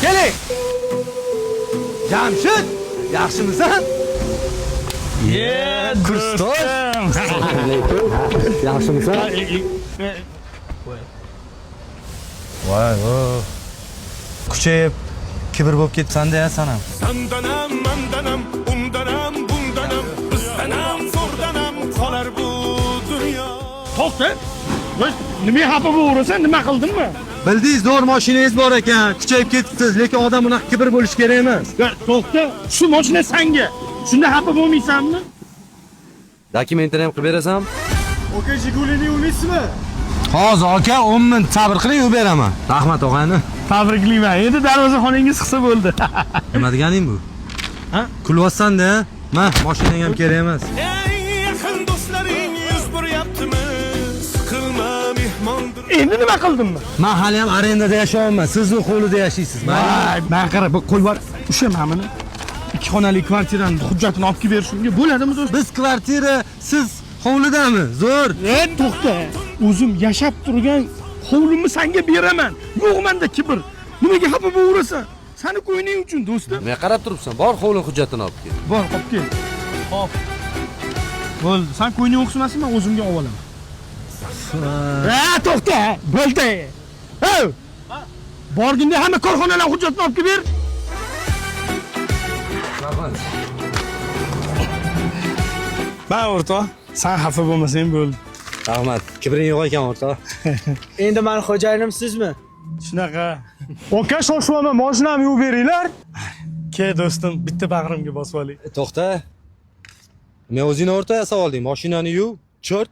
keling. Jamshid, yaxshimisan? Kursdosh. Yaxshimisan? Voy, kuchayib kibr bo'lib ketsan-da sanam. Sandanam, mandanam, undanam, bundanam, bizdanam, zo'rdanam qolar bu dunyo. To'xta. Nima xafa bo'lasan? Nima qildingmi? Bildingiz, zo'r mashinangiz bor ekan, kuchayib ketibsiz, lekin odam bunaqa kibr bo'lish kerak emas. To'xta. Shu mashina sanga. Shunda xafa bo'lmaysanmi? Dokumentini ham qilib berasan? Oka, Jigulini unaysizmi? Hozir aka 10 minut sabr qiling, u beraman. Rahmat og'ani. Tabriklayman. Endi darvozaxonangiz qilsa bo'ldi. Nima deganing bu? Ha? Kulyapsan-da? Ma, mashinang ham kerak emas. Ey yaqin do'stlaring yuz buryaptimi? Siqilma mehmondir. Endi nima qildimmi? Men hali ham arendada yashayapman. Sizni qo'lida yashaysiz. Men qara, bu qo'y bor. O'sha mamini 2 xonali kvartirani hujjatini olib kelib berishimga bo'ladimi do'st? Biz kvartira, siz hovlidami? Zo'r. To'xta. O'zim yashab turgan hovlimni senga beraman. Yo'qmanda kibr. Nimaga xafa bo'lasan? Seni qo'yning uchun do'stim. Nima qarab turibsan? Bor hovli hujjatini olib kel. Bor, olib kel. Hop. Bo'ldi. Sen qo'yning o'qismasin, men o'zimga olib olaman. To'xta. Bo'ldi. Borganda hamma korxonalar hujjatini olib kelib ber. Ben o'rtoq, sen xafa bo'lmasang bo'ldi. Rahmat. Kibring yo'q ekan o'rtoq. Endi men xo'jayinim sizmi? Shunaqa. Oka, shoshilma, mashinamni yuvib beringlar. Ke do'stim, bitta bag'rimga bosib oling. To'xta. Men o'zingni o'rtaga solding, mashinani yuv, cho'rt.